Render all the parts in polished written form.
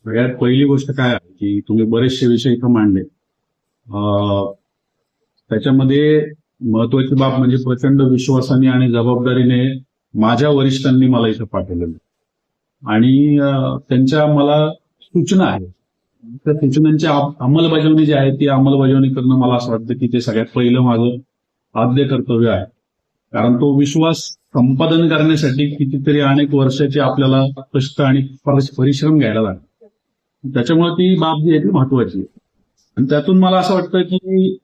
सगळ्यात पहिली गोष्ट काय आहे की तुम्ही बरेचसे विषय इथं मांडले. त्याच्यामध्ये महत्वाची बाब म्हणजे प्रचंड विश्वासाने आणि जबाबदारीने माझ्या वरिष्ठांनी मला इथं पाठवलेलं आणि त्यांच्या मला सूचना आहे. त्या सूचनांची अंमलबजावणी जी आहे ती अंमलबजावणी करणं मला असं वाटतं की ते सगळ्यात पहिलं माझं आद्य कर्तव्य आहे. कारण तो विश्वास संपादन करण्यासाठी कितीतरी अनेक वर्षाचे आपल्याला कष्ट आणि परिश्रम घ्यायला लागतात. त्याच्यामुळे ती बाब जी आहे ती महत्वाची आहे. आणि त्यातून मला असं वाटतं की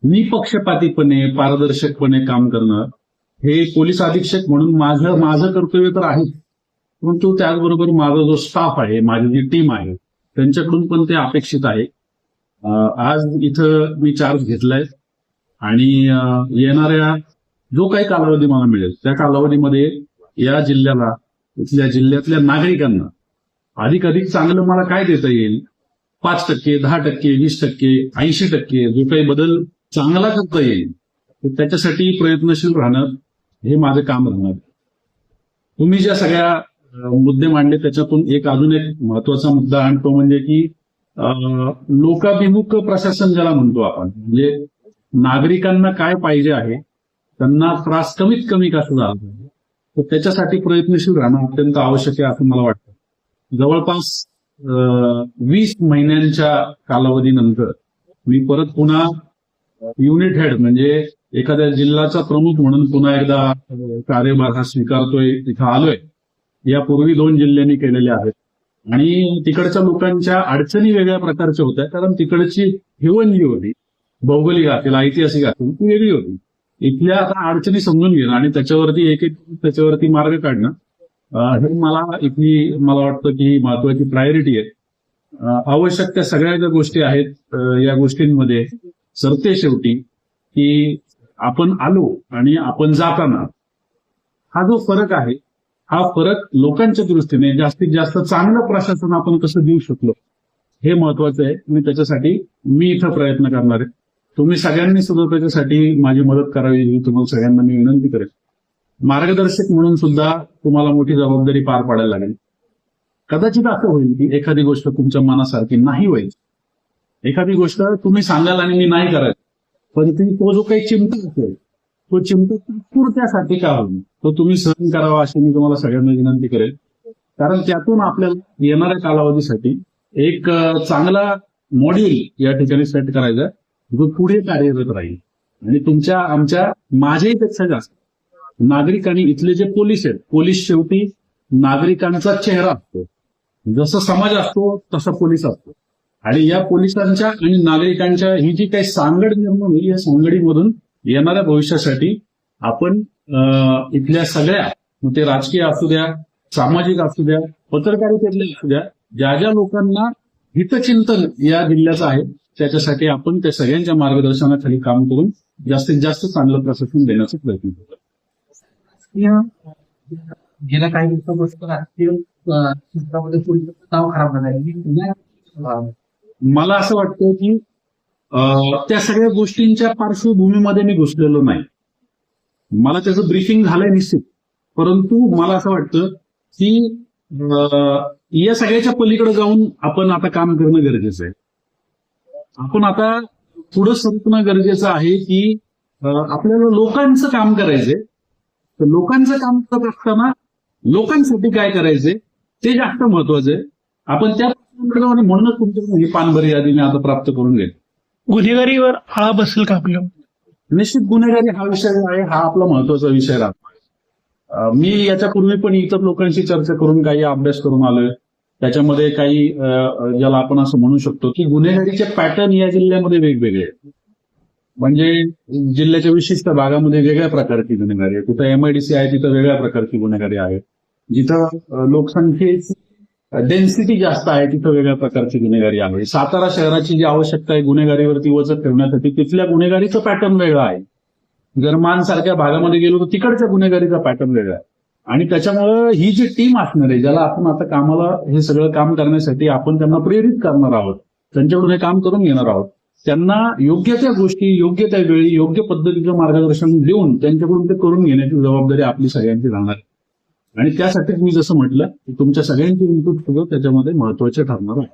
निपक्षपातीपणे पारदर्शकपणे काम करणं हे पोलीस अधीक्षक म्हणून माझं कर्तव्य तर आहे, परंतु त्याचबरोबर माझा जो स्टाफ आहे, माझी जी टीम आहे त्यांच्याकडून पण ते अपेक्षित आहे. आज इथं मी चार्ज घेतलाय आणि येणाऱ्या जो काही कालावधी मला मिळेल त्या कालावधीमध्ये या जिल्ह्याला, इथल्या जिल्ह्यातल्या नागरिकांना अधिकाधिक चांगलं मला काय देता येईल, 5%, 10%, 20%, 80% जो काही बदल चांगला करता येईल त्याच्यासाठी प्रयत्नशील राहणं हे माझं काम राहणार. तुम्ही ज्या सगळ्या मुद्दे मांडले त्याच्यातून अजून एक महत्वाचा मुद्दा आणि तो म्हणजे की लोकाभिमुख प्रशासन ज्याला म्हणतो आपण, म्हणजे नागरिकांना काय पाहिजे आहे, त्यांना त्रास कमीत कमी कसा झाला पाहिजे, तर त्याच्यासाठी प्रयत्नशील राहणं अत्यंत आवश्यक आहे असं मला वाटतं. जवळपास 20 महिन्यांच्या कालावधीनंतर मी परत पुन्हा युनिट हेड म्हणजे एखाद्या जिल्ह्याचा प्रमुख म्हणून पुन्हा एकदा कार्यभार हा स्वीकारतोय, इथं आलोय. यापूर्वी 2 जिल्ह्यांनी केलेले आहेत आणि तिकडच्या लोकांच्या अडचणी वेगळ्या प्रकारच्या होत्या, कारण तिकडची हिवण जी होती, भौगोलिक असेल ऐतिहासिक असेल ती वेगळी होती. इथल्या आता अडचणी समजून घेणं आणि त्याच्यावरती मार्ग काढणं हे मला वाटतं की महत्वाची प्रायोरिटी आहे. आवश्यक त्या सगळ्या ज्या गोष्टी आहेत या गोष्टींमध्ये सरते शेवटी की आपण आलो आणि आपण जाताना हा जो फरक आहे, हा फरक लोकांच्या दृष्टीने जास्तीत जास्त चांगलं प्रशासन आपण कसं देऊ शकलो हे महत्वाचं आहे आणि त्याच्यासाठी मी इथं प्रयत्न करणार आहे. तुम्ही सगळ्यांनी सुद्धा त्याच्यासाठी माझी मदत करावी ही तुम्हाला सगळ्यांना मी विनंती करेन. मार्गदर्शक म्हणून सुद्धा तुम्हाला मोठी जबाबदारी पार पाडायला लागेल. कदाचित असं होईल की एखादी गोष्ट तुमच्या मनासारखी नाही होईल, एखादी गोष्ट तुम्ही सांगाल आणि मी नाही करायचं, पण तो जो काही चिमटा असेल तो चिमटा तात्पुरत्यासाठी का होईल तो तुम्ही सहन करावा अशी मी तुम्हाला सगळ्यांना विनंती करेल. कारण त्यातून आपल्याला येणाऱ्या कालावधीसाठी एक चांगला मॉड्यूल या ठिकाणी सेट करायचा जो पुढे कार्यरत राहील आणि माझ्याही पेक्षा जास्त नागरिक आणि इथले जे पोलीस आहेत, पोलीस शेवटी नागरिकांचा चेहरा असतो. जसं समाज असतो तसा पोलीस असतो आणि या पोलिसांच्या आणि नागरिकांच्या ही जी काही सांगड निर्माण होईल या सांगडीमधून येणाऱ्या भविष्यासाठी आपण इथल्या सगळ्या, ते राजकीय असू द्या, सामाजिक असू द्या, पत्रकारितेतले असू द्या, ज्या ज्या लोकांना हितचिंतन या जिल्ह्याचं आहे त्याच्यासाठी आपण त्या सगळ्यांच्या मार्गदर्शनाखाली काम करून जास्तीत जास्त चांगलं प्रशासन देण्याचा प्रयत्न करतो. गेल्या काही दिवसापासून राजकीय क्षेत्रामध्ये नाव खराब झालं. मला असं वाटतं की त्या सगळ्या गोष्टींच्या पार्श्वभूमीमध्ये मी घुसलेलो नाही. मला त्याचं ब्रीफिंग झालंय निश्चित, परंतु मला असं वाटतं की या सगळ्याच्या पलीकडे जाऊन आपण आता काम करणं गरजेचं आहे. आपण आता पुढे सरकणं गरजेचं आहे की आपल्याला लोकांचं काम करायचंय. तर लोकांचं काम करत असताना लोकांसाठी काय करायचंय ते जास्त महत्वाचं आहे. आपण त्या म्हणूनच तुमच्याकडे पानभरी यादी मी आता प्राप्त करून घेईल. गुन्हेगारीवर आळा बसेल का आपल्या? निश्चित गुन्हेगारी हा विषय आहे, हा आपला महत्वाचा विषय राहतो. मी याच्यापूर्वी पण इतर लोकांशी चर्चा करून काही अभ्यास करून आलोय. त्याच्यामध्ये काही ज्याला आपण असं म्हणू शकतो की गुन्हेगारीचे पॅटर्न या जिल्ह्यामध्ये वेगवेगळे आहेत. म्हणजे जिल्ह्याच्या विशिष्ट भागामध्ये वेगळ्या प्रकारची गुन्हेगारी आहे, कुठं एमआयडीसी आहे तिथं वेगळ्या प्रकारची गुन्हेगारी आहे, जिथं लोकसंख्येची डेन्सिटी जास्त आहे तिथं वेगळ्या प्रकारची गुन्हेगारी आहे. सातारा शहराची जी आवश्यकता आहे गुन्हेगारीवरती वचक ठेवण्यासाठी तिथल्या गुन्हेगारीचं पॅटर्न वेगळं आहे. गरमान सारख्या भागामध्ये गेलो तर तिकडच्या गुन्हेगारीचा पॅटर्न वेगळा आहे. आणि त्याच्यामुळं ही जी टीम असणार आहे ज्याला आपण आता कामाला हे सगळं काम करण्यासाठी आपण त्यांना प्रेरित करणार आहोत, त्यांच्याकडून हे काम करून घेणार आहोत, त्यांना योग्य त्या गोष्टी योग्य त्या वेळी योग्य पद्धतीचं मार्गदर्शन देऊन त्यांच्याकडून ते करून घेण्याची जबाबदारी आपली सगळ्यांची राहणार. आणि त्यासाठीच मी जसं म्हटलं की तुमच्या सगळ्यांचे इनपुट सुद्धा त्याच्यामध्ये महत्वाचे ठरणार आहे.